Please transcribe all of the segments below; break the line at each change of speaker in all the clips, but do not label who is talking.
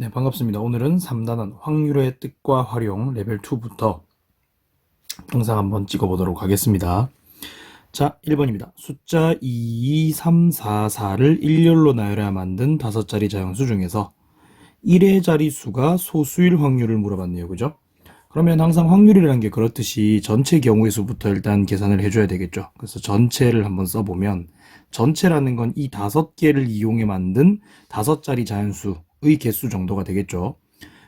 네, 반갑습니다. 오늘은 3단원 확률의 뜻과 활용 레벨 2부터 영상 한번 찍어보도록 하겠습니다. 자, 1번입니다. 숫자 2, 2, 3, 4, 4를 일렬로 나열해야 만든 5자리 자연수 중에서 1의 자릿수가 소수일 확률을 물어봤네요. 그죠? 그러면 항상 확률이라는 게 그렇듯이 전체 경우의 수부터 일단 계산을 해줘야 되겠죠. 그래서 전체를 한번 써보면 전체라는 건 이 5개를 이용해 만든 5자리 자연수의 개수 정도가 되겠죠.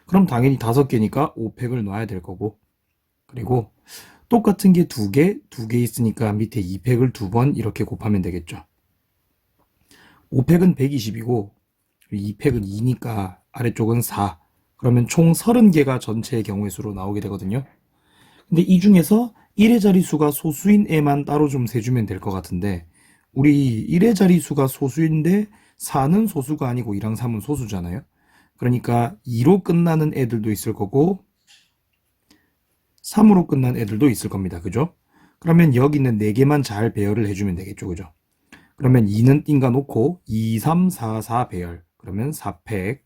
그럼 당연히 5개니까 5팩을 놔야 될 거고, 그리고 똑같은 게 2개 있으니까 밑에 2팩을 2번 이렇게 곱하면 되겠죠. 5팩은 120이고 2팩은 2니까 아래쪽은 4. 그러면 총 30개가 전체의 경우의 수로 나오게 되거든요. 근데 이 중에서 1의 자릿수가 소수인 애만 따로 좀 세주면 될 것 같은데, 우리 1의 자릿수가 소수인데 4는 소수가 아니고 2랑 3은 소수잖아요. 그러니까 2로 끝나는 애들도 있을 거고 3으로 끝난 애들도 있을 겁니다. 그죠? 그러면 여기 있는 4개만 잘 배열을 해주면 되겠죠. 그죠? 그러면 2는 띵가 놓고 2, 3, 4, 4 배열. 그러면 4팩.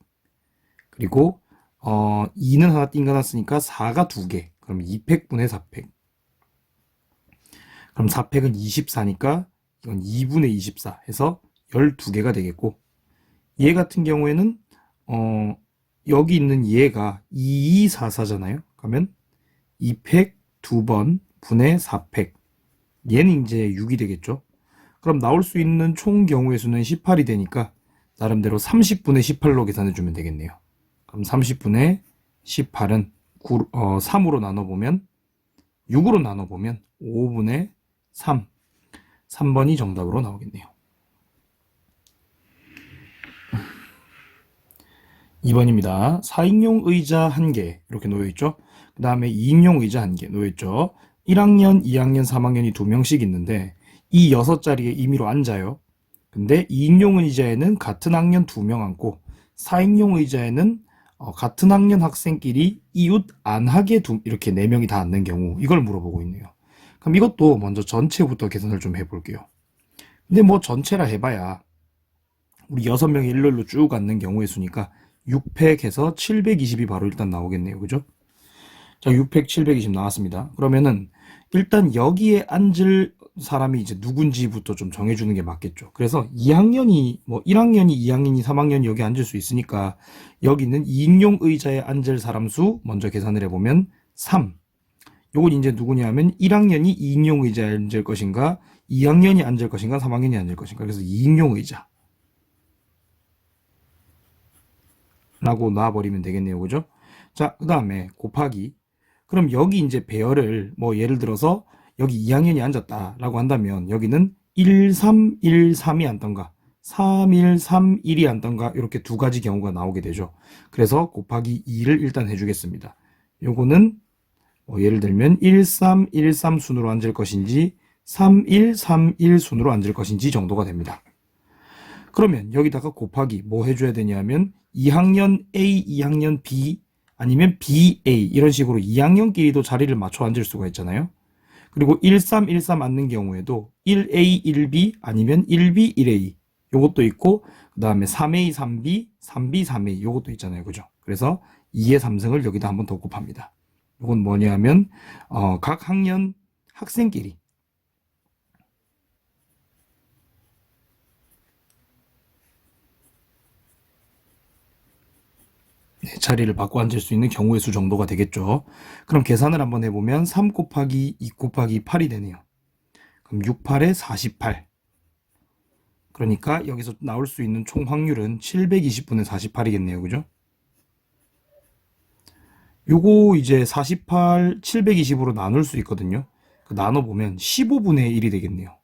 그리고 2는 하나 띵가 놨으니까 4가 2개. 그럼 2팩분의 4팩. 그럼 4팩은 24니까 이건 2분의 24 해서 12개가 되겠고, 얘 같은 경우에는 여기 있는 얘가 2244잖아요. 그러면 2팩 2번 분의 4팩. 얘는 이제 6이 되겠죠. 그럼 나올 수 있는 총 경우의 수는 18이 되니까 나름대로 30분의 18로 계산해주면 되겠네요. 그럼 30분의 18은 3으로 나눠보면 6으로 나눠보면 5분의 3. 3번이 정답으로 나오겠네요. 2번입니다. 4인용 의자 1개 이렇게 놓여있죠. 그 다음에 2인용 의자 1개 놓여있죠. 1학년, 2학년, 3학년이 2명씩 있는데 이 6자리에 임의로 앉아요. 근데 2인용 의자에는 같은 학년 2명 앉고 4인용 의자에는 같은 학년 학생끼리 이웃 안하게 이렇게 4명이 다 앉는 경우, 이걸 물어보고 있네요. 그럼 이것도 먼저 전체부터 계산을 좀 해볼게요. 근데 뭐 전체라 해봐야 우리 6명이 일렬로 쭉 앉는 경우의 수니까 6팩 해서 720이 바로 일단 나오겠네요. 그죠? 자, 6팩 720 나왔습니다. 그러면은 일단 여기에 앉을 사람이 이제 누군지부터 좀 정해주는 게 맞겠죠. 그래서 2학년이, 뭐 1학년이, 2학년이, 3학년이 여기 앉을 수 있으니까 여기는 2인용 의자에 앉을 사람 수 먼저 계산을 해보면 3. 요건 이제 누구냐면 1학년이 2인용 의자에 앉을 것인가, 2학년이 앉을 것인가, 3학년이 앉을 것인가. 그래서 2인용 의자 라고 놔버리면 되겠네요. 그죠? 자, 그 다음에 곱하기. 그럼 여기 이제 배열을 뭐 예를 들어서 여기 2학년이 앉았다라고 한다면 여기는 1, 3, 1, 3이 앉던가 3, 1, 3, 1이 앉던가 이렇게 두 가지 경우가 나오게 되죠. 그래서 곱하기 2를 일단 해주겠습니다. 요거는 뭐 예를 들면 1, 3, 1, 3 순으로 앉을 것인지 3, 1, 3, 1 순으로 앉을 것인지 정도가 됩니다. 그러면 여기다가 곱하기 뭐 해줘야 되냐면 2학년 A, 2학년 B 아니면 BA 이런 식으로 2학년끼리도 자리를 맞춰 앉을 수가 있잖아요. 그리고 13, 13 앉는 경우에도 1A, 1B 아니면 1B, 1A 요것도 있고, 그 다음에 3A, 3B, 3B, 3A 요것도 있잖아요. 그죠? 그래서 2의 3승을 여기다 한번 더 곱합니다. 이건 뭐냐면 각 학년 학생끼리 자리를 바꿔 앉을 수 있는 경우의 수 정도가 되겠죠. 그럼 계산을 한번 해보면 3 곱하기 2 곱하기 8이 되네요. 그럼 6, 8에 48. 그러니까 여기서 나올 수 있는 총 확률은 720분의 48이겠네요. 그죠? 요거 이제 48, 720으로 나눌 수 있거든요. 나눠보면 15분의 1이 되겠네요.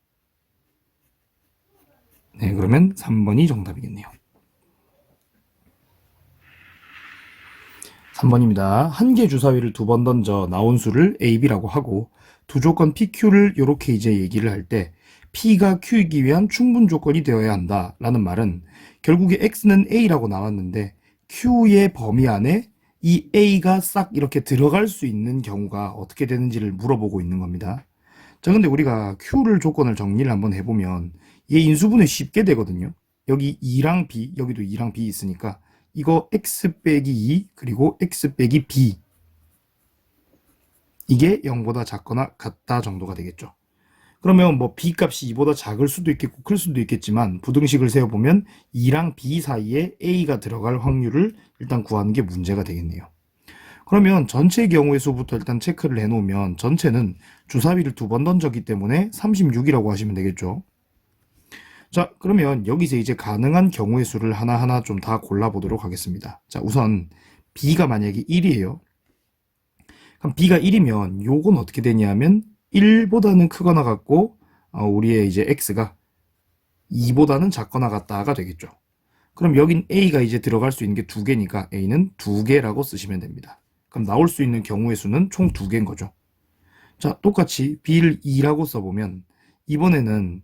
네, 그러면 3번이 정답이겠네요. 3번입니다. 한 개 주사위를 2번 던져 나온 수를 A, B라고 하고 두 조건 PQ를 이렇게 이제 얘기를 할 때 P가 Q이기 위한 충분 조건이 되어야 한다 라는 말은 결국에 X는 A라고 나왔는데 Q의 범위 안에 이 A가 싹 이렇게 들어갈 수 있는 경우가 어떻게 되는지를 물어보고 있는 겁니다. 자, 근데 우리가 Q를 조건을 정리를 한번 해보면 얘 인수분해 쉽게 되거든요. 여기 2랑 B, 여기도 2랑 B 있으니까 이거 x 빼기 2 그리고 x 빼기 b 이게 0보다 작거나 같다 정도가 되겠죠. 그러면 뭐 b 값이 2보다 작을 수도 있겠고 클 수도 있겠지만 부등식을 세어보면 2랑 b 사이에 a가 들어갈 확률을 일단 구하는 게 문제가 되겠네요. 그러면 전체 경우의 수부터 일단 체크를 해놓으면 전체는 주사위를 2번 던졌기 때문에 36이라고 하시면 되겠죠. 자, 그러면 여기서 이제 가능한 경우의 수를 하나하나 좀 다 골라보도록 하겠습니다. 자, 우선 b가 만약에 1이에요. 그럼 b가 1이면 요건 어떻게 되냐면 1보다는 크거나 같고 우리의 이제 x가 2보다는 작거나 같다가 되겠죠. 그럼 여긴 a가 이제 들어갈 수 있는 게 2개니까 a는 2개라고 쓰시면 됩니다. 그럼 나올 수 있는 경우의 수는 총 2개인 거죠. 자, 똑같이 b를 2라고 써보면 이번에는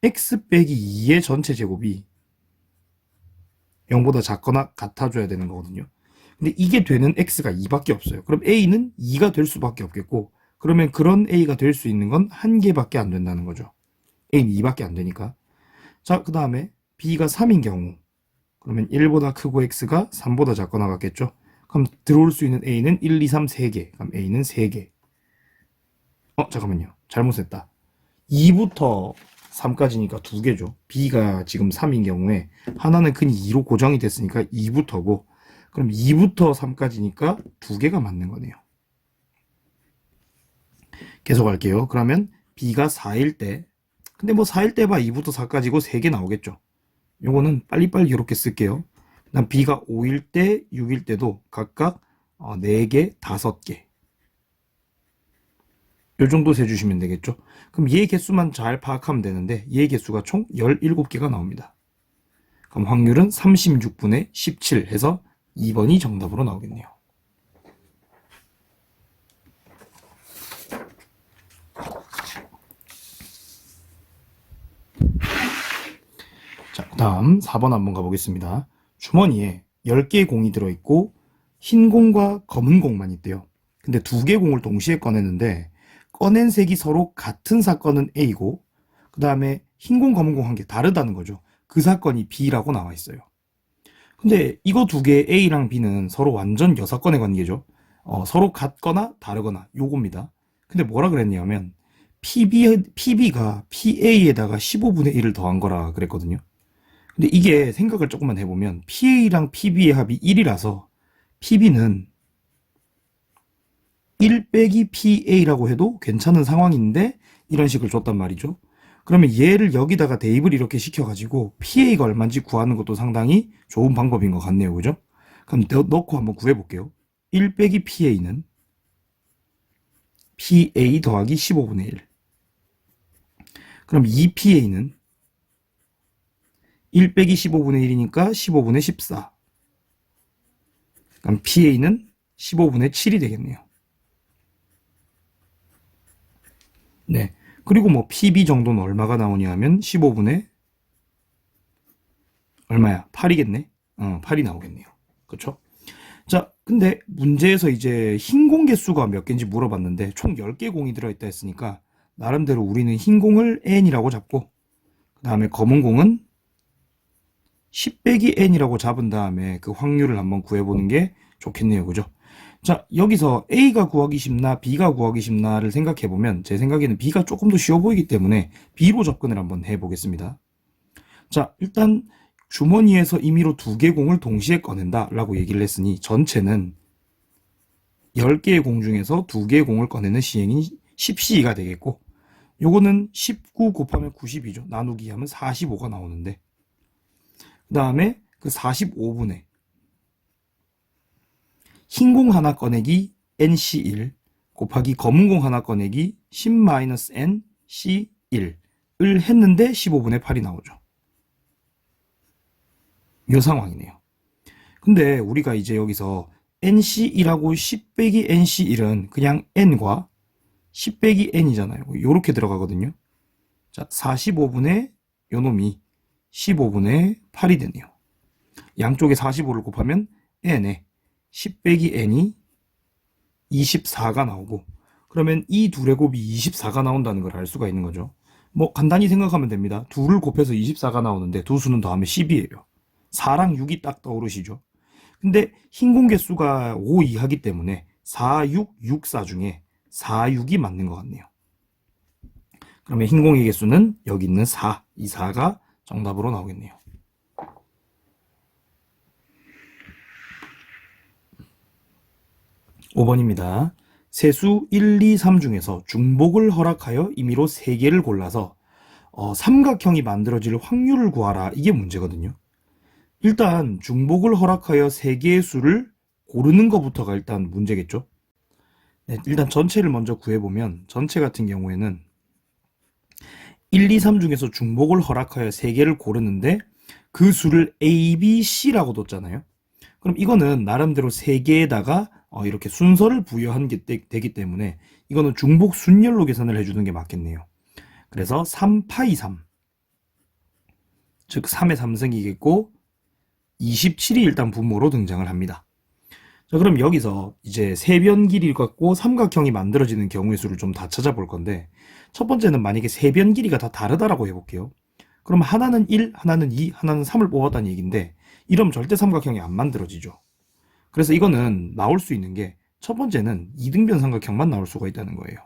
x 빼기 2의 전체 제곱이 0보다 작거나 같아줘야 되는 거거든요. 근데 이게 되는 x가 2밖에 없어요. 그럼 a는 2가 될 수밖에 없겠고 그러면 그런 a가 될 수 있는 건 1개밖에 안 된다는 거죠. a는 2밖에 안 되니까. 자, 그 다음에 b가 3인 경우 그러면 1보다 크고 x가 3보다 작거나 같겠죠. 그럼 들어올 수 있는 a는 1, 2, 3, 3개. 그럼 a는 3개. 잠깐만요. 잘못했다. 2부터 3까지니까 2개죠. b가 지금 3인 경우에 하나는 근이 2로 고정이 됐으니까 2부터고 그럼 2부터 3까지니까 2개가 맞는 거네요. 계속 할게요. 그러면 b가 4일 때 근데 뭐 4일 때 봐 2부터 4까지고 3개 나오겠죠. 요거는 빨리빨리 이렇게 쓸게요. 그다음 b가 5일 때 6일 때도 각각 4개, 5개 요 정도 세주시면 되겠죠. 그럼 얘 개수만 잘 파악하면 되는데 얘 개수가 총 17개가 나옵니다. 그럼 확률은 36분의 17 해서 2번이 정답으로 나오겠네요. 자, 다음 4번 한번 가보겠습니다. 주머니에 10개의 공이 들어있고 흰 공과 검은 공만 있대요. 근데 2개 공을 동시에 꺼내는데 꺼낸 색이 서로 같은 사건은 A고 그 다음에 흰 공, 검은 공 한 개 다르다는 거죠. 그 사건이 B라고 나와 있어요. 근데 이거 2개 A랑 B는 서로 완전 여사건의 관계죠. 서로 같거나 다르거나 요겁니다. 근데 뭐라 그랬냐면 PB가 PA에다가 15분의 1을 더한 거라 그랬거든요. 근데 이게 생각을 조금만 해보면 PA랑 PB의 합이 1이라서 PB는 1 빼기 PA라고 해도 괜찮은 상황인데 이런 식을 줬단 말이죠. 그러면 얘를 여기다가 대입을 이렇게 시켜가지고 PA가 얼마인지 구하는 것도 상당히 좋은 방법인 것 같네요. 그죠? 그럼 넣고 한번 구해볼게요. 1 빼기 PA는 PA 더하기 15분의 1. 그럼 2PA는 1 빼기 15분의 1이니까 15분의 14. 그럼 PA는 15분의 7이 되겠네요. 네. 그리고 뭐 PB 정도는 얼마가 나오냐 하면 15분의 얼마야? 8이겠네? 8이 나오겠네요. 그쵸? 자, 근데 문제에서 이제 흰 공 개수가 몇 개인지 물어봤는데 총 10개 공이 들어있다 했으니까 나름대로 우리는 흰 공을 n이라고 잡고 그 다음에 검은 공은 10 빼기 n이라고 잡은 다음에 그 확률을 한번 구해보는 게 좋겠네요. 그죠? 자, 여기서 A가 구하기 쉽나 B가 구하기 쉽나를 생각해보면 제 생각에는 B가 조금 더 쉬워 보이기 때문에 B로 접근을 한번 해보겠습니다. 자, 일단 주머니에서 임의로 2개 공을 동시에 꺼낸다 라고 얘기를 했으니 전체는 10개의 공 중에서 2개의 공을 꺼내는 시행이 10C가 되겠고 요거는 19 곱하면 90이죠. 나누기 하면 45가 나오는데 그 다음에 그 45분의 흰 공 하나 꺼내기 NC1 곱하기 검은 공 하나 꺼내기 10-NC1을 했는데 15분의 8이 나오죠. 이 상황이네요. 근데 우리가 이제 여기서 NC1하고 10 빼기 NC1은 그냥 N과 10 빼기 N이잖아요. 요렇게 들어가거든요. 자, 45분의 요놈이 15분의 8이 되네요. 양쪽에 45를 곱하면 N에 10 빼기 N이 24가 나오고 그러면 이 둘의 곱이 24가 나온다는 걸 알 수가 있는 거죠. 뭐 간단히 생각하면 됩니다. 둘을 곱해서 24가 나오는데 두 수는 더하면 10이에요. 4랑 6이 딱 떠오르시죠. 근데 흰 공개수가 5 이하기 때문에 4, 6, 6, 4 중에 4, 6이 맞는 것 같네요. 그러면 흰 공의 개수는 여기 있는 4, 이 4가 정답으로 나오겠네요. 5번입니다. 세수 1, 2, 3 중에서 중복을 허락하여 임의로 3개를 골라서 삼각형이 만들어질 확률을 구하라. 이게 문제거든요. 일단 중복을 허락하여 3개의 수를 고르는 것부터가 일단 문제겠죠. 네, 일단 전체를 먼저 구해보면 전체 같은 경우에는 1, 2, 3 중에서 중복을 허락하여 3개를 고르는데 그 수를 A, B, C라고 뒀잖아요. 그럼 이거는 나름대로 3개에다가 이렇게 순서를 부여한 게 되기 때문에 이거는 중복 순열로 계산을 해주는 게 맞겠네요. 그래서 3파이 3, 즉 3의 3승이겠고 27이 일단 분모로 등장을 합니다. 자, 그럼 여기서 이제 세변 길이 갖고 삼각형이 만들어지는 경우의 수를 좀 다 찾아볼 건데, 첫 번째는 만약에 세변 길이가 다 다르다라고 해볼게요. 그럼 하나는 1, 하나는 2, 하나는 3을 뽑았다는 얘기인데, 이러면 절대 삼각형이 안 만들어지죠. 그래서 이거는 나올 수 있는 게, 첫 번째는 이등변 삼각형만 나올 수가 있다는 거예요.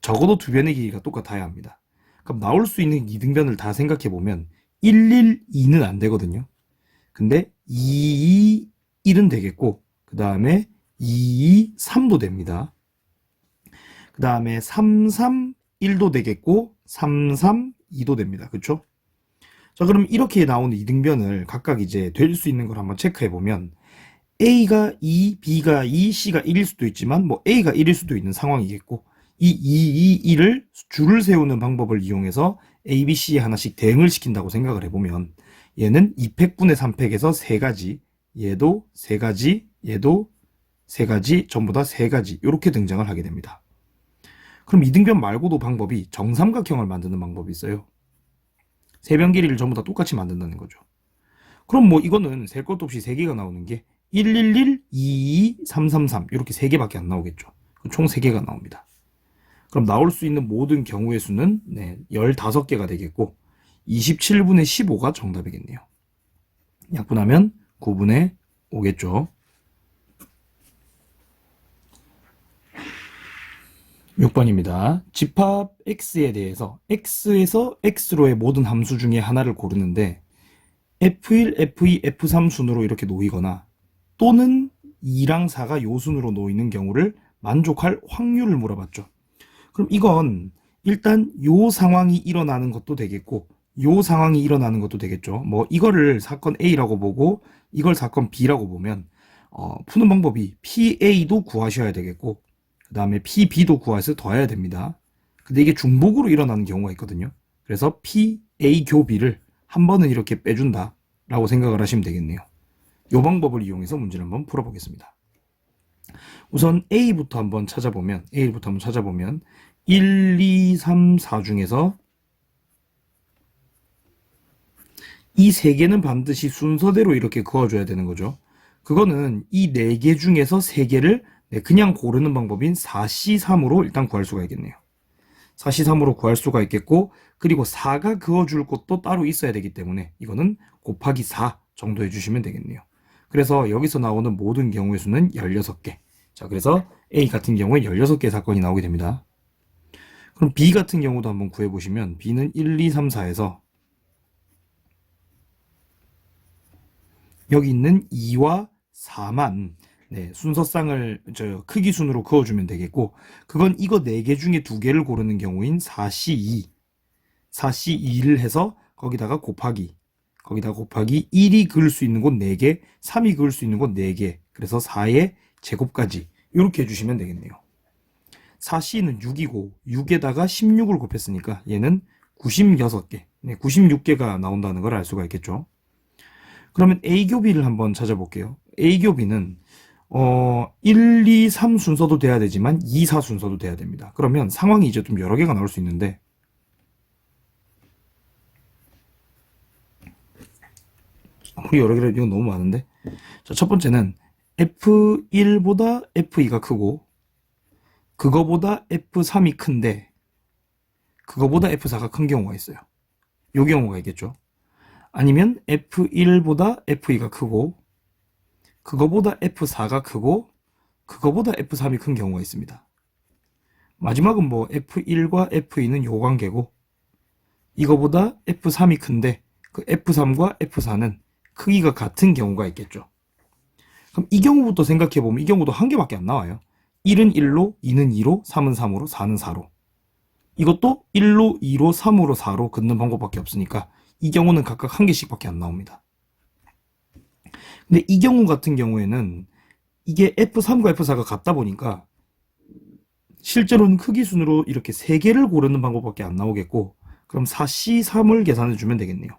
적어도 두 변의 길이가 똑같아야 합니다. 그럼 나올 수 있는 이등변을 다 생각해보면 1, 1, 2는 안 되거든요. 근데 2, 2, 1은 되겠고, 그 다음에 2, 2, 3도 됩니다. 그 다음에 3, 3, 1도 되겠고 3, 3, 2도 됩니다. 그쵸? 자, 그럼 이렇게 나오는 이등변을 각각 이제 될 수 있는 걸 한번 체크해 보면 A가 2, B가 2, C가 1일 수도 있지만 뭐 A가 1일 수도 있는 상황이겠고 이 2, 2, 1을 줄을 세우는 방법을 이용해서 A, B, C에 하나씩 대응을 시킨다고 생각을 해보면 얘는 2팩분의 3팩에서 3가지, 얘도 3가지, 얘도 3가지, 전부 다 3가지 이렇게 등장을 하게 됩니다. 그럼 이등변 말고도 방법이 정삼각형을 만드는 방법이 있어요. 세변 길이를 전부 다 똑같이 만든다는 거죠. 그럼 뭐 이거는 셀 것도 없이 3개가 나오는 게 111, 222, 333 이렇게 3개밖에 안 나오겠죠. 총 3개가 나옵니다. 그럼 나올 수 있는 모든 경우의 수는 15개가 되겠고 27분의 15가 정답이겠네요. 약분하면 9분의 5겠죠. 6번입니다. 집합 x에 대해서 x에서 x로의 모든 함수 중에 하나를 고르는데 f1, f2, f3 순으로 이렇게 놓이거나 또는 2랑 4가 요 순으로 놓이는 경우를 만족할 확률을 물어봤죠. 그럼 이건 일단 요 상황이 일어나는 것도 되겠고 요 상황이 일어나는 것도 되겠죠. 뭐 이거를 사건 A라고 보고 이걸 사건 B라고 보면 푸는 방법이 PA도 구하셔야 되겠고 그 다음에 PB도 구해서 더해야 됩니다. 근데 이게 중복으로 일어나는 경우가 있거든요. 그래서 PA 교비를 한 번은 이렇게 빼준다 라고 생각을 하시면 되겠네요. 이 방법을 이용해서 문제를 한번 풀어보겠습니다. 우선 A부터 한번 찾아보면 1, 2, 3, 4 중에서 이 3개는 반드시 순서대로 이렇게 그어줘야 되는 거죠. 그거는 이 4개 중에서 3개를 그냥 고르는 방법인 4C3으로 일단 구할 수가 있겠네요. 4C3으로 구할 수가 있겠고 그리고 4가 그어줄 것도 따로 있어야 되기 때문에 이거는 곱하기 4 정도 해주시면 되겠네요. 그래서 여기서 나오는 모든 경우의 수는 16개. 자, 그래서 A 같은 경우에 16개의 사건이 나오게 됩니다. 그럼 B 같은 경우도 한번 구해보시면 B는 1, 2, 3, 4에서 여기 있는 2와 4만 순서쌍을 크기 순으로 그어주면 되겠고 그건 이거 4개 중에 2개를 고르는 경우인 4C2 4C2를 해서 거기다가 곱하기 1이 그을 수 있는 곳 4개 3이 그을 수 있는 곳 4개 그래서 4의 제곱까지 이렇게 해주시면 되겠네요. 4C는 6이고 6에다가 16을 곱했으니까 얘는 96개 96개가 나온다는 걸 알 수가 있겠죠. 그러면 A교비를 한번 찾아볼게요. A교비는 1, 2, 3 순서도 돼야 되지만 2, 4 순서도 돼야 됩니다. 그러면 상황이 이제 좀 여러 개가 나올 수 있는데 여러 개를 이건 너무 많은데 자, 첫 번째는 F1보다 F2가 크고 그거보다 F3이 큰데 그거보다 F4가 큰 경우가 있어요. 요 경우가 있겠죠. 아니면 F1보다 F2가 크고 그거보다 F4가 크고 그거보다 F3이 큰 경우가 있습니다. 마지막은 뭐 F1과 F2는 요 관계고 이거보다 F3이 큰데 그 F3과 F4는 크기가 같은 경우가 있겠죠. 그럼 이 경우부터 생각해보면 이 경우도 한 개밖에 안 나와요. 1은 1로, 2는 2로, 3은 3으로, 4는 4로. 이것도 1로, 2로, 3으로, 4로 긋는 방법밖에 없으니까 이 경우는 각각 한 개씩밖에 안 나옵니다. 근데 이 경우 같은 경우에는 이게 F3과 F4가 같다 보니까 실제로는 크기 순으로 이렇게 3개를 고르는 방법밖에 안 나오겠고 그럼 4C3을 계산해 주면 되겠네요.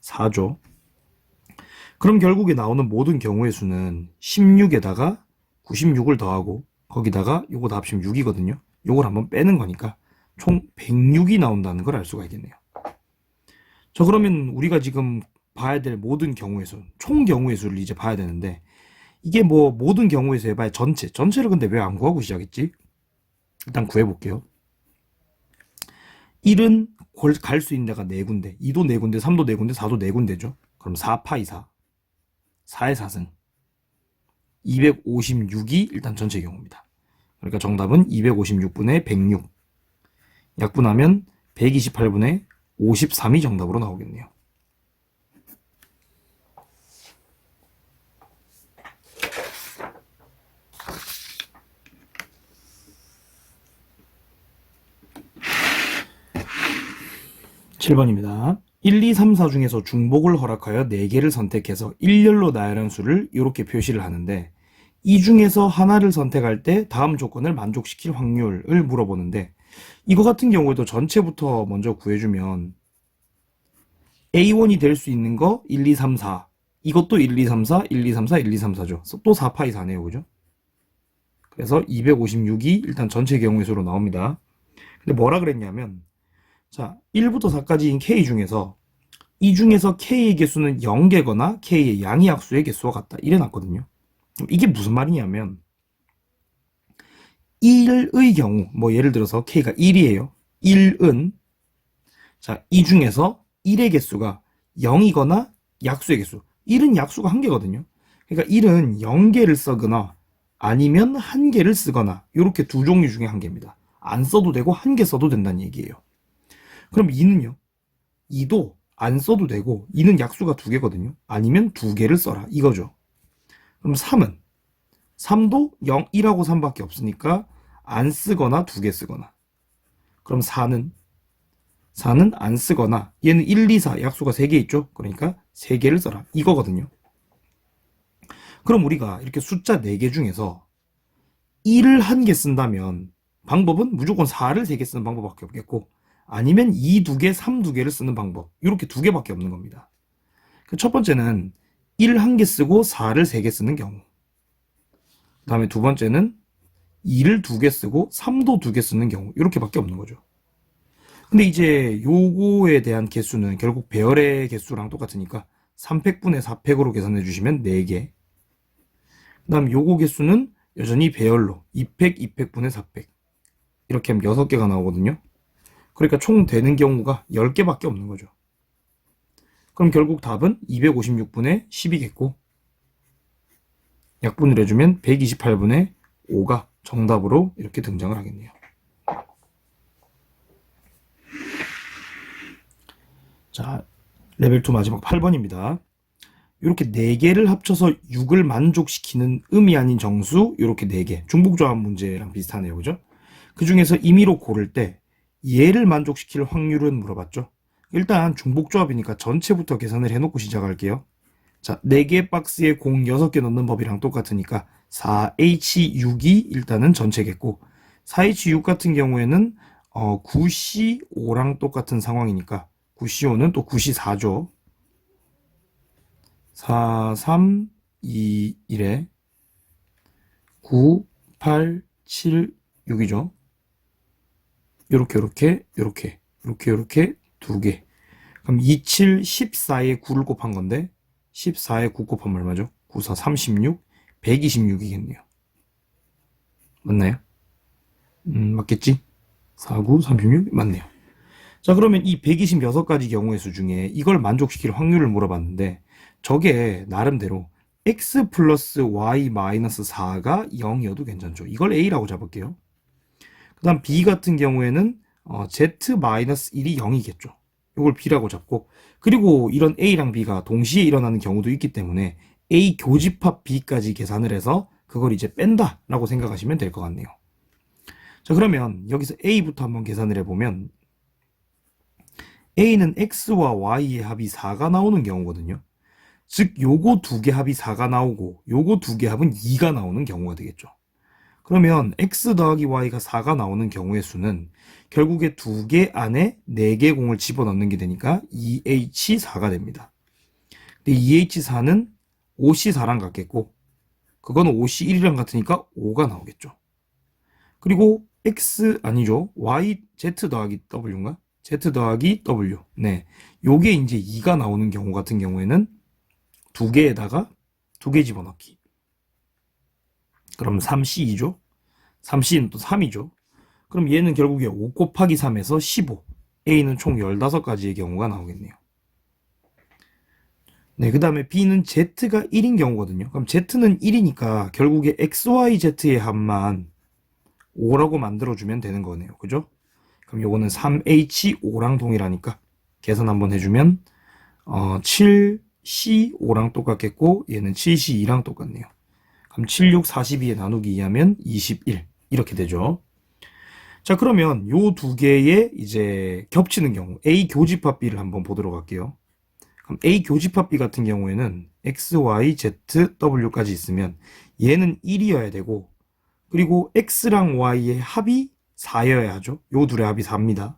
4죠. 그럼 결국에 나오는 모든 경우의 수는 16에다가 96을 더하고 거기다가 요거 다 합치면 6이거든요. 요걸 한번 빼는 거니까 총 106이 나온다는 걸 알 수가 있겠네요. 자, 그러면 우리가 지금 봐야 될 모든 경우의 수, 총 경우의 수를 이제 봐야 되는데 이게 뭐 모든 경우에서 해봐야 전체를 근데 왜 안 구하고 시작했지? 일단 구해볼게요. 1은 갈 수 있는 데가 4군데, 2도 4군데, 3도 4군데, 4도 4군데죠. 그럼 4파이 4. 4의 4승. 256이 일단 전체 경우입니다. 그러니까 정답은 256분의 106. 약분하면 128분의 53이 정답으로 나오겠네요. (7번입니다) 1, 2, 3, 4 중에서 중복을 허락하여 4개를 선택해서 일렬로 나열한 수를 이렇게 표시를 하는데 이 중에서 하나를 선택할 때 다음 조건을 만족시킬 확률을 물어보는데 이거 같은 경우에도 전체부터 먼저 구해주면 A1이 될 수 있는 거 1, 2, 3, 4 이것도 1, 2, 3, 4, 1, 2, 3, 4, 1, 2, 3, 4죠. 또 4파이 4네요. 그죠? 그래서 256이 일단 전체 경우의 수로 나옵니다. 근데 뭐라 그랬냐면 자 1부터 4까지인 K 중에서 이 중에서 K의 개수는 0개거나 K의 양의 약수의 개수와 같다. 이래 놨거든요. 이게 무슨 말이냐면 1의 경우 뭐 예를 들어서 K가 1이에요. 1은 자, 이 중에서 1의 개수가 0이거나 약수의 개수. 1은 약수가 1개거든요. 그러니까 1은 0개를 쓰거나 아니면 1개를 쓰거나 이렇게 두 종류 중에 1개입니다. 안 써도 되고 1개 써도 된다는 얘기예요. 그럼 2는요? 2도 안 써도 되고 2는 약수가 2개거든요. 아니면 2개를 써라 이거죠. 그럼 3은 3도 0, 1하고 3밖에 없으니까 안 쓰거나 2개 쓰거나. 그럼 4는 안 쓰거나 얘는 1, 2, 4 약수가 3개 있죠. 그러니까 3개를 써라 이거거든요. 그럼 우리가 이렇게 숫자 4개 중에서 1을 1개 쓴다면 방법은 무조건 4를 3개 쓰는 방법밖에 없겠고 아니면 2, 2개, 3, 2개를 쓰는 방법 이렇게 2개밖에 없는 겁니다. 첫 번째는 1 1개 쓰고 4를 3개 쓰는 경우, 그 다음에 두 번째는 2를 2개 쓰고 3도 2개 쓰는 경우 이렇게밖에 없는 거죠. 근데 이제 요거에 대한 개수는 결국 배열의 개수랑 똑같으니까 3팩분의 4팩으로 계산해 주시면 4개. 그 다음 요거 개수는 여전히 배열로 2팩, 2팩분의 4팩 이렇게 하면 6개가 나오거든요. 그러니까 총 되는 경우가 10개밖에 없는 거죠. 그럼 결국 답은 256분의 10이겠고 약분을 해주면 128분의 5가 정답으로 이렇게 등장을 하겠네요. 자, 레벨 2 마지막 8번입니다. 이렇게 4개를 합쳐서 6을 만족시키는 음이 아닌 정수 이렇게 4개 중복조합 문제랑 비슷하네요. 그죠? 그 중에서 임의로 고를 때 얘를 만족시킬 확률은 물어봤죠. 일단 중복조합이니까 전체부터 계산을 해놓고 시작할게요. 자, 4개 박스에 공 6개 넣는 법이랑 똑같으니까 4H6이 일단은 전체겠고 4H6 같은 경우에는 9C5랑 똑같은 상황이니까 9C5는 또 9C4죠. 4, 3, 2, 1에 9, 8, 7, 6이죠. 요렇게 2개. 그럼 2, 7, 14에 9를 곱한 건데 14에 9 곱하면 얼마죠? 9, 4, 36, 126이겠네요. 맞나요? 맞겠지? 4, 9, 36 맞네요. 자, 그러면 이 126가지 경우의 수 중에 이걸 만족시킬 확률을 물어봤는데 저게 나름대로 x 플러스 y 마이너스 4가 0이어도 괜찮죠. 이걸 a라고 잡을게요. 그 다음 b 같은 경우에는 z 마이너스 1이 0이겠죠. 이걸 b라고 잡고, 그리고 이런 a랑 b가 동시에 일어나는 경우도 있기 때문에 a 교집합 b까지 계산을 해서 그걸 이제 뺀다 라고 생각하시면 될 것 같네요. 자, 그러면 여기서 a부터 한번 계산을 해보면 a는 x와 y의 합이 4가 나오는 경우거든요. 즉 요거 두 개 합이 4가 나오고 요거 두 개 합은 2가 나오는 경우가 되겠죠. 그러면 x 더하기 y가 4가 나오는 경우의 수는 결국에 두 개 안에 4개 공을 집어넣는 게 되니까 2h4가 됩니다. 근데 2h4는 5c4랑 같겠고, 그거는 5c1이랑 같으니까 5가 나오겠죠. 그리고 x 아니죠, y z 더하기 w인가? z 더하기 w. 네, 요게 이제 2가 나오는 경우 같은 경우에는 두 개에다가 두 개 집어넣기. 그럼 3c2죠. 3c는 또 3이죠. 그럼 얘는 결국에 5 곱하기 3에서 15. a는 총 15가지의 경우가 나오겠네요. 네, 그 다음에 b는 z가 1인 경우거든요. 그럼 z는 1이니까 결국에 xyz의 합만 5라고 만들어주면 되는 거네요. 그죠? 그럼 요거는 3h5랑 동일하니까 계산 한번 해주면 7c5랑 똑같겠고, 얘는 7c2랑 똑같네요. 그럼 7, 6, 42에 나누기 2하면 21 이렇게 되죠. 자, 그러면 요 두 개의 이제 겹치는 경우 A 교집합 B를 한번 보도록 할게요. 그럼 A 교집합 B 같은 경우에는 X, Y, Z, W까지 있으면 얘는 1이어야 되고, 그리고 X랑 Y의 합이 4여야 하죠. 요 둘의 합이 4입니다.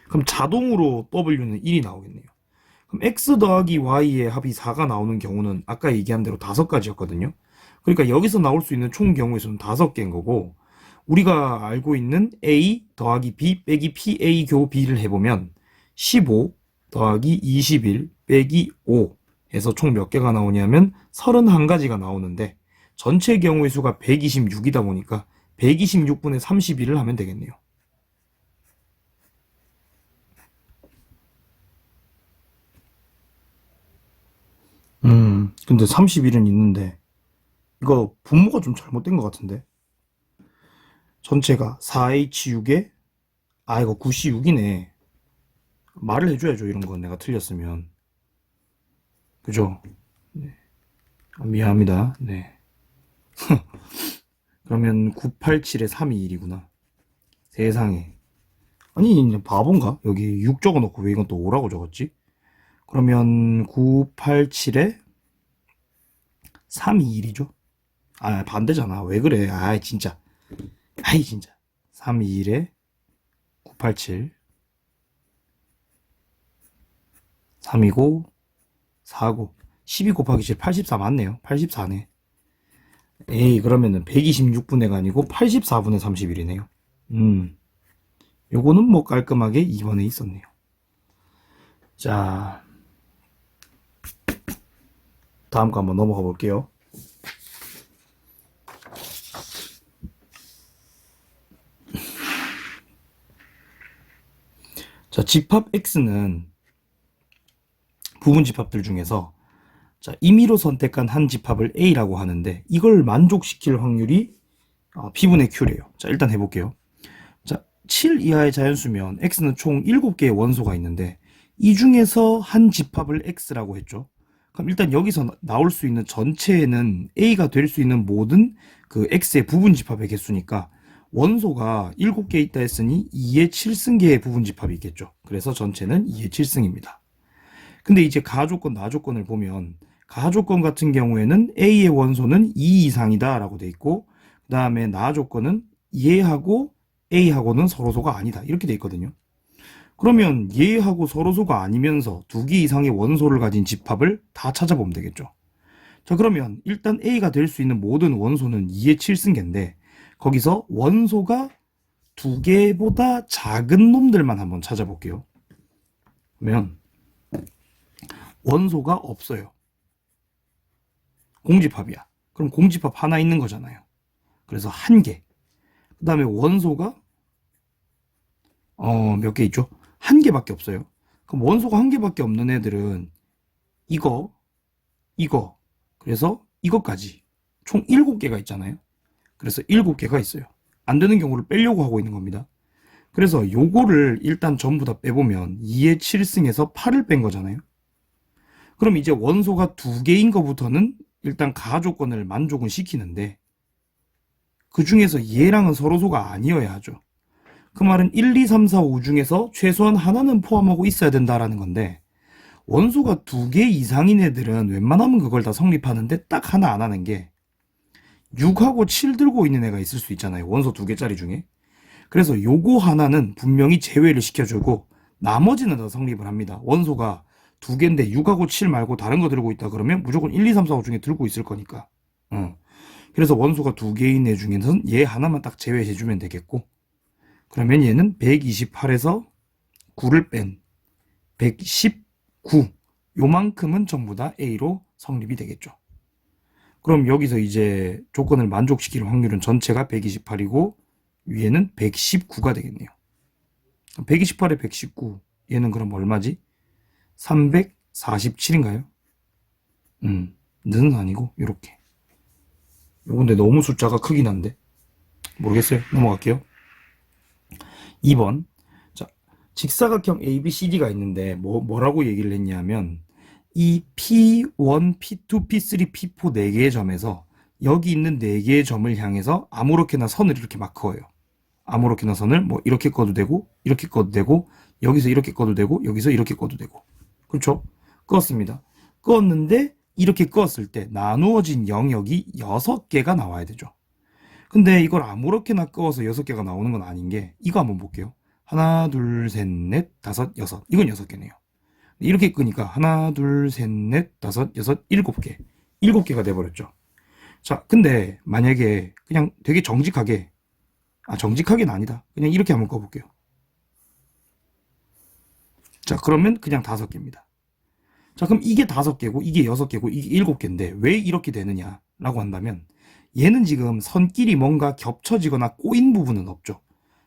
그럼 자동으로 W는 1이 나오겠네요. 그럼 X 더하기 Y의 합이 4가 나오는 경우는 아까 얘기한 대로 5가지였거든요. 그러니까 여기서 나올 수 있는 총 경우의 수는 5개인 거고, 우리가 알고 있는 A 더하기 B 빼기 PA 교 B를 해보면 15 더하기 21 빼기 5 해서 총 몇 개가 나오냐면 31가지가 나오는데, 전체 경우의 수가 126이다 보니까 126분의 31을 하면 되겠네요. 근데 31은 있는데 이거 분모가 좀 잘못된 것 같은데, 전체가 4H6에 이거 9C6이네. 말을 해줘야죠, 이런 건. 내가 틀렸으면. 그죠? 네. 미안합니다. 네. 그러면 987에 321이구나. 세상에. 아니, 바본가? 여기 6 적어놓고 왜 이건 또 5라고 적었지? 그러면 987에 321이죠? 반대잖아. 왜 그래? 진짜. 진짜. 321에 987 3이고 4고 12 곱하기 7 84 맞네요. 84네. 그러면은 126분의가 아니고 84분의 31이네요. 요거는 뭐 깔끔하게 2번에 있었네요. 자, 다음 거 한번 넘어가 볼게요. 자, 집합 X는 부분 집합들 중에서 임의로 선택한 한 집합을 A라고 하는데, 이걸 만족시킬 확률이 P분의 Q래요. 자, 일단 해볼게요. 자, 7 이하의 자연수면 X는 총 7개의 원소가 있는데, 이 중에서 한 집합을 X라고 했죠. 그럼 일단 여기서 나올 수 있는 전체는 A가 될 수 있는 모든 그 X의 부분 집합의 개수니까, 원소가 7개 있다 했으니 2의 7승계의 부분 집합이 있겠죠. 그래서 전체는 2의 7승입니다. 근데 이제 가조건, 나조건을 보면, 가조건 같은 경우에는 A의 원소는 2 이상이다 라고 돼 있고, 그 다음에 나조건은 얘하고 A하고는 서로소가 아니다 이렇게 돼 있거든요. 그러면 얘하고 서로소가 아니면서 2개 이상의 원소를 가진 집합을 다 찾아보면 되겠죠. 자, 그러면 일단 A가 될 수 있는 모든 원소는 2의 7승계인데, 거기서 원소가 2개보다 작은 놈들만 한번 찾아볼게요. 그러면 원소가 없어요. 공집합이야. 그럼 공집합 하나 있는 거잖아요. 그래서 1개. 그 다음에 원소가 몇 개 있죠? 1개밖에 없어요. 그럼 원소가 1개밖에 없는 애들은 이거, 그래서 이것까지 총 7개가 있잖아요. 그래서 7개가 있어요. 안 되는 경우를 빼려고 하고 있는 겁니다. 그래서 요거를 일단 전부 다 빼보면 2의 7승에서 8을 뺀 거잖아요. 그럼 이제 원소가 2개인 것부터는 일단 가조건을 만족은 시키는데 그 중에서 얘랑은 서로소가 아니어야 하죠. 그 말은 1, 2, 3, 4, 5 중에서 최소한 하나는 포함하고 있어야 된다라는 건데 원소가 2개 이상인 애들은 웬만하면 그걸 다 성립하는데 딱 하나 안 하는 게 6하고 7 들고 있는 애가 있을 수 있잖아요. 원소 2개짜리 중에. 그래서 요거 하나는 분명히 제외를 시켜주고 나머지는 다 성립을 합니다. 원소가 2개인데 6하고 7 말고 다른 거 들고 있다 그러면 무조건 1, 2, 3, 4, 5 중에 들고 있을 거니까. 그래서 원소가 2개인 애 중에서는 얘 하나만 딱 제외해주면 되겠고 그러면 얘는 128에서 9를 뺀 119 요만큼은 전부 다 A로 성립이 되겠죠. 그럼 여기서 이제 조건을 만족시킬 확률은 전체가 128이고 위에는 119가 되겠네요. 128에 119 얘는 그럼 얼마지? 347인가요? 는 아니고 요렇게 요건데 너무 숫자가 크긴 한데 모르겠어요. 넘어갈게요. 2번 자 직사각형 ABCD가 있는데 뭐라고 얘기를 했냐면 이 P1, P2, P3, P4 4개의 점에서 여기 있는 4개의 점을 향해서 아무렇게나 선을 이렇게 막 그어요. 아무렇게나 선을 뭐 이렇게 꺼도 되고 이렇게 꺼도 되고 여기서 이렇게 꺼도 되고 여기서 이렇게 꺼도 되고 그렇죠? 그었습니다. 그었는데 이렇게 그었을 때 나누어진 영역이 6개가 나와야 되죠. 근데 이걸 아무렇게나 그어서 6개가 나오는 건 아닌 게 이거 한번 볼게요. 하나, 둘, 셋, 넷, 다섯, 여섯. 이건 6개네요. 이렇게 끄니까 하나, 둘, 셋, 넷, 다섯, 여섯, 7개. 7개가 돼버렸죠. 자, 근데 만약에 그냥 되게 정직하게 정직하게는 아니다. 그냥 이렇게 한번 꺼볼게요. 자, 그러면 그냥 5개입니다. 자, 그럼 이게 5개고 이게 6개고 이게 7개인데 왜 이렇게 되느냐라고 한다면 얘는 지금 선끼리 뭔가 겹쳐지거나 꼬인 부분은 없죠.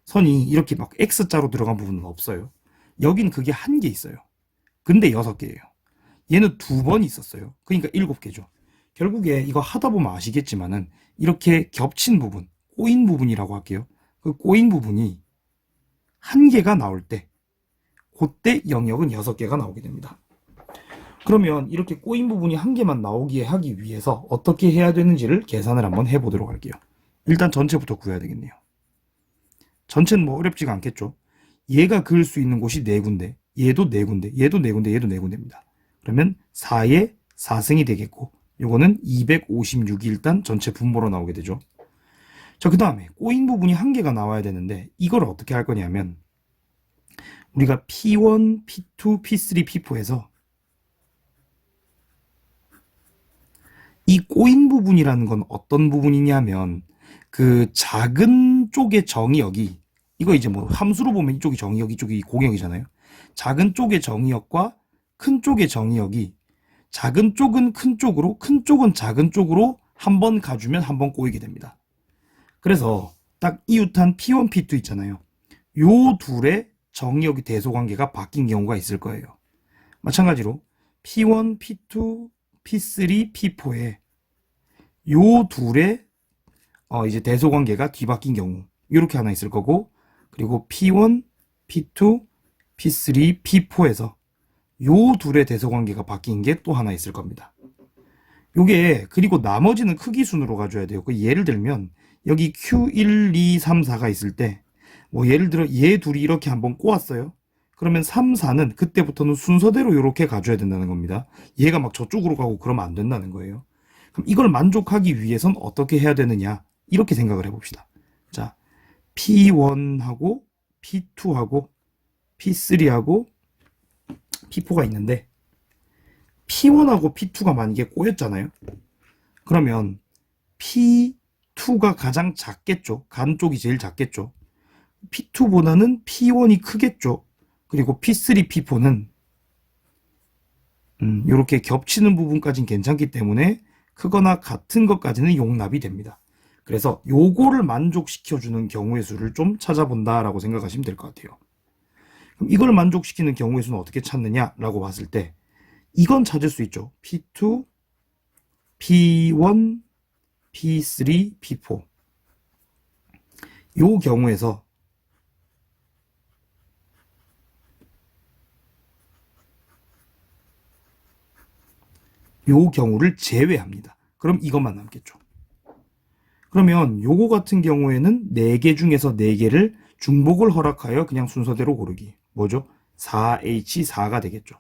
선이 이렇게 막 X자로 들어간 부분은 없어요. 여긴 그게 한 개 있어요. 근데 6개예요. 얘는 2번 있었어요. 그러니까 7개죠. 결국에 이거 하다 보면 아시겠지만은 이렇게 겹친 부분, 꼬인 부분이라고 할게요. 그 꼬인 부분이 한 개가 나올 때 그때 영역은 6개가 나오게 됩니다. 그러면 이렇게 꼬인 부분이 한 개만 나오게 하기 위해서 어떻게 해야 되는지를 계산을 한번 해보도록 할게요. 일단 전체부터 구해야 되겠네요. 전체는 뭐 어렵지가 않겠죠. 얘가 그을 수 있는 곳이 4군데, 얘도 4군데, 얘도 4군데, 얘도 4군데입니다. 그러면 4의 4승이 되겠고 요거는 256이 일단 전체 분모로 나오게 되죠. 자, 그 다음에 꼬인 부분이 한 개가 나와야 되는데 이걸 어떻게 할 거냐면 우리가 P1, P2, P3, P4에서 이 꼬인 부분이라는 건 어떤 부분이냐면 그 작은 쪽의 정의역이 이거 이제 뭐 함수로 보면 이쪽이 정의역 이쪽이 공역이잖아요. 작은 쪽의 정의역과 큰 쪽의 정의역이 작은 쪽은 큰 쪽으로 큰 쪽은 작은 쪽으로 한 번 가주면 한 번 꼬이게 됩니다. 그래서 딱 이웃한 P1, P2 있잖아요. 요 둘의 정의역의 대소관계가 바뀐 경우가 있을 거예요. 마찬가지로 P1, P2, P3, P4에 요 둘의 이제 대소관계가 뒤바뀐 경우 이렇게 하나 있을 거고 그리고 P1, P2, P3, P4에서 요 둘의 대소관계가 바뀐 게 또 하나 있을 겁니다. 요게 그리고 나머지는 크기 순으로 가져야 돼요. 그 예를 들면 여기 Q1, 2, 3, 4가 있을 때 뭐 예를 들어 얘 둘이 이렇게 한번 꼬았어요. 그러면 3, 4는 그때부터는 순서대로 이렇게 가져야 된다는 겁니다. 얘가 막 저쪽으로 가고 그러면 안 된다는 거예요. 그럼 이걸 만족하기 위해선 어떻게 해야 되느냐 이렇게 생각을 해봅시다. 자, P1하고 P2하고 P3하고 P4가 있는데 P1하고 P2가 만약에 꼬였잖아요. 그러면 P2가 가장 작겠죠. 간 쪽이 제일 작겠죠. P2보다는 P1이 크겠죠. 그리고 P3, P4는 이렇게 겹치는 부분까지는 괜찮기 때문에 크거나 같은 것까지는 용납이 됩니다. 그래서 요거를 만족시켜주는 경우의 수를 좀 찾아본다라고 생각하시면 될 것 같아요. 그럼 이걸 만족시키는 경우의 수는 어떻게 찾느냐라고 봤을 때 이건 찾을 수 있죠. P2, P1, P3, P4. 요 경우에서 요 경우를 제외합니다. 그럼 이것만 남겠죠. 그러면 요거 같은 경우에는 4개 중에서 4개를 중복을 허락하여 그냥 순서대로 고르기. 뭐죠? 4H4가 되겠죠.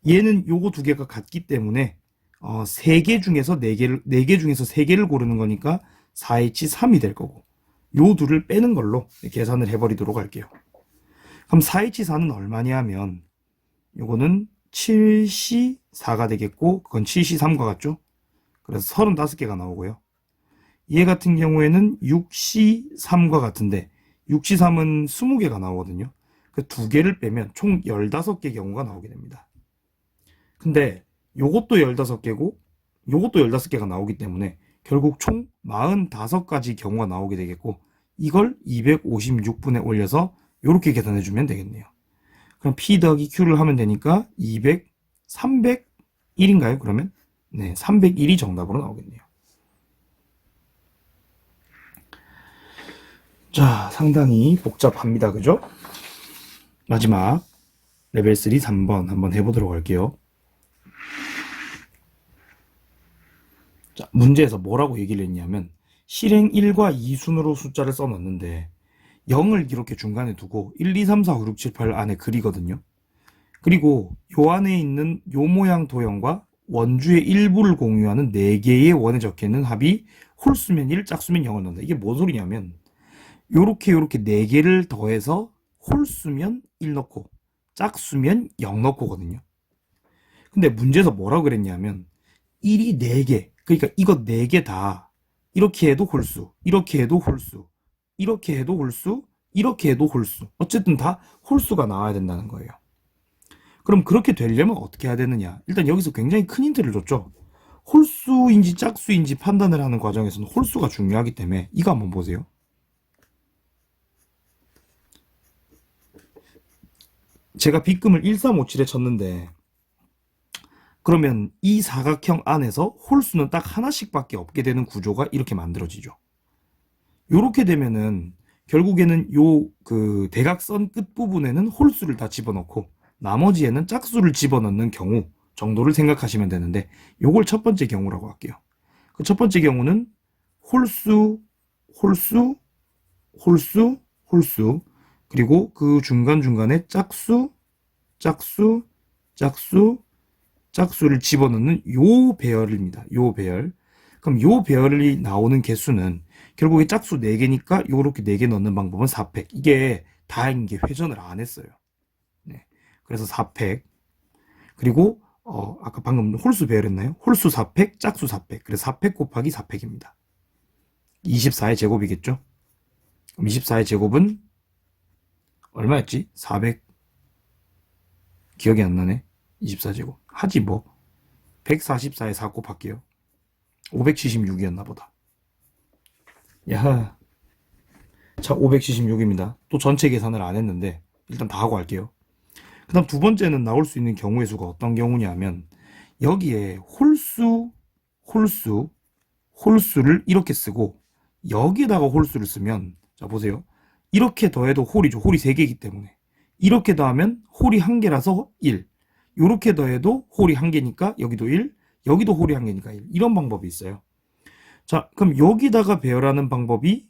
얘는 요거 2개가 같기 때문에 3개 중에서 4개 중에서 3개를 고르는 거니까 4H3이 될 거고, 요 둘을 빼는 걸로 계산을 해버리도록 할게요. 그럼 4H4는 얼마냐 하면 요거는 7C4가 되겠고, 그건 7C3과 같죠? 그래서 35개가 나오고요. 얘 같은 경우에는 6C3과 같은데 6C3은 20개가 나오거든요. 그 2개를 빼면 총 15개 경우가 나오게 됩니다. 근데 요것도 15개고 요것도 15개가 나오기 때문에 결국 총 45가지 경우가 나오게 되겠고, 이걸 256분에 올려서 이렇게 계산해 주면 되겠네요. 그럼 P 더하기 Q를 하면 되니까 301인가요? 그러면? 네, 301이 정답으로 나오겠네요. 자, 상당히 복잡합니다. 그죠? 마지막 레벨 3 3번 한번 해보도록 할게요. 자, 문제에서 뭐라고 얘기를 했냐면 실행 1과 2 순으로 숫자를 써놨는데 0을 이렇게 중간에 두고 1, 2, 3, 4, 5, 6, 7, 8 안에 그리거든요. 그리고 요 안에 있는 요 모양 도형과 원주의 일부를 공유하는 4개의 원에 적혀있는 합이 홀수면 1, 짝수면 0을 넣는다. 이게 뭔 소리냐면 요렇게 4개를 더해서 홀수면 1 넣고 짝수면 0 넣고거든요. 근데 문제에서 뭐라고 그랬냐면 1이 4개, 그러니까 이거 4개 다 이렇게 해도 홀수, 이렇게 해도 홀수, 이렇게 해도 홀수, 이렇게 해도 홀수, 어쨌든 다 홀수가 나와야 된다는 거예요. 그럼 그렇게 되려면 어떻게 해야 되느냐? 일단 여기서 굉장히 큰 힌트를 줬죠. 홀수인지 짝수인지 판단을 하는 과정에서는 홀수가 중요하기 때문에 이거 한번 보세요. 제가 빗금을 1357에 쳤는데 그러면 이 사각형 안에서 홀수는 딱 하나씩밖에 없게 되는 구조가 이렇게 만들어지죠. 이렇게 되면은 결국에는 요 그 대각선 끝부분에는 홀수를 다 집어넣고 나머지에는 짝수를 집어넣는 경우 정도를 생각하시면 되는데, 요걸 첫 번째 경우라고 할게요. 그 첫 번째 경우는 홀수, 홀수, 홀수, 홀수, 그리고 그 중간중간에 짝수, 짝수, 짝수, 짝수를 집어넣는 요 배열입니다. 요 배열. 그럼 요 배열이 나오는 개수는 결국에 짝수 4개니까 요렇게 4개 넣는 방법은 4팩. 이게 다행인 게 회전을 안 했어요. 네. 그래서 4팩. 그리고 아까 방금 홀수 배열했나요? 홀수 4팩, 짝수 4팩. 그래서 4팩 곱하기 4팩입니다. 24의 제곱이겠죠? 그럼 24의 제곱은 얼마였지? 400. 기억이 안 나네. 24제곱. 하지 뭐. 144에 4 곱할게요. 576이었나 보다. 야하. 자, 576입니다. 또 전체 계산을 안 했는데 일단 다 하고 할게요. 그 다음 두 번째는 나올 수 있는 경우의 수가 어떤 경우냐면 여기에 홀수, 홀수, 홀수를 이렇게 쓰고 여기에다가 홀수를 쓰면, 자 보세요. 이렇게 더해도 홀이죠. 홀이 3개이기 때문에. 이렇게 더하면 홀이 1개라서 1. 이렇게 더해도 홀이 1개니까 여기도 1, 여기도 홀이 1개니까 1. 이런 방법이 있어요. 자, 그럼 여기다가 배열하는 방법이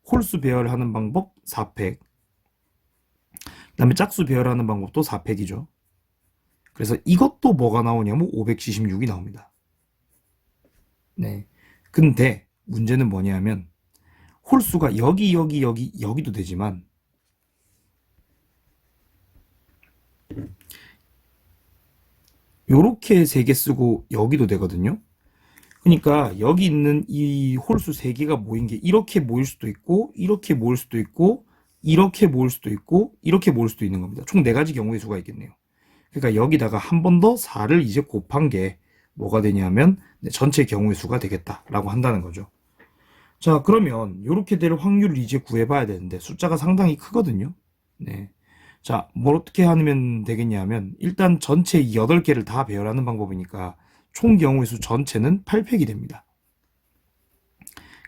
홀수 배열하는 방법 4팩. 그 다음에 짝수 배열하는 방법도 4팩이죠. 그래서 이것도 뭐가 나오냐면 576이 나옵니다. 네. 근데 문제는 뭐냐면 홀수가 여기도 되지만 요렇게 3개 쓰고 여기도 되거든요. 그러니까 여기 있는 이 홀수 3개가 모인 게 이렇게 모일 수도 있고 이렇게 모일 수도 있고 이렇게 모일 수도 있고 이렇게 모일 수도 있는 겁니다. 총 4가지 경우의 수가 있겠네요. 그러니까 여기다가 한 번 더 4를 이제 곱한 게 뭐가 되냐면 전체 경우의 수가 되겠다라고 한다는 거죠. 자, 그러면 이렇게 될 확률을 이제 구해봐야 되는데 숫자가 상당히 크거든요. 네. 자, 뭘 어떻게 하면 되겠냐면 일단 전체 8개를 다 배열하는 방법이니까 총 경우의 수 전체는 8팩이 됩니다.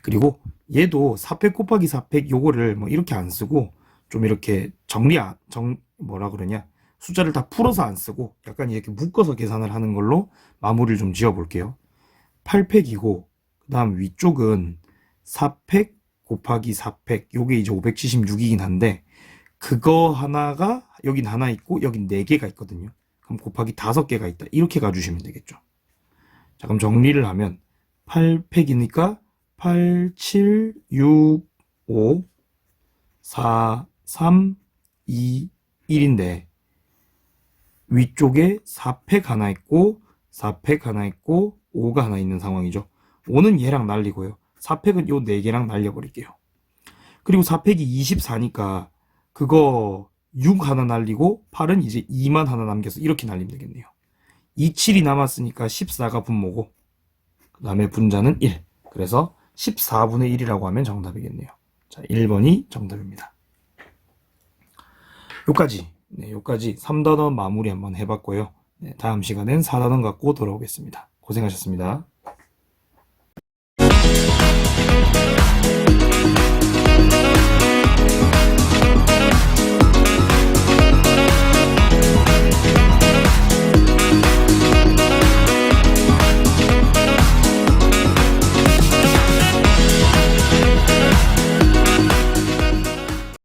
그리고 얘도 4팩 곱하기 4팩 요거를 뭐 이렇게 안 쓰고 좀 이렇게 뭐라 그러냐, 숫자를 다 풀어서 안 쓰고 약간 이렇게 묶어서 계산을 하는 걸로 마무리를 좀 지어 볼게요. 8팩이고 그 다음 위쪽은 4팩 곱하기 4팩, 요게 이제 576이긴 한데 그거 하나가 여긴 하나 있고 여긴 4개가 있거든요. 그럼 곱하기 5개가 있다, 이렇게 가주시면 되겠죠. 자, 그럼 정리를 하면 8팩이니까 8, 7, 6, 5, 4, 3, 2, 1인데 위쪽에 4팩 하나 있고 4팩 하나 있고 5가 하나 있는 상황이죠. 5는 얘랑 날리고요. 4팩은 요 4개랑 날려버릴게요. 그리고 4팩이 24니까 그거 6 하나 날리고 8은 이제 2만 하나 남겨서 이렇게 날리면 되겠네요. 2, 7이 남았으니까 14가 분모고 그 다음에 분자는 1. 그래서 14분의 1이라고 하면 정답이겠네요. 자, 1번이 정답입니다. 요까지 3단원 마무리 한번 해봤고요. 네, 다음 시간엔 4단원 갖고 돌아오겠습니다. 고생하셨습니다.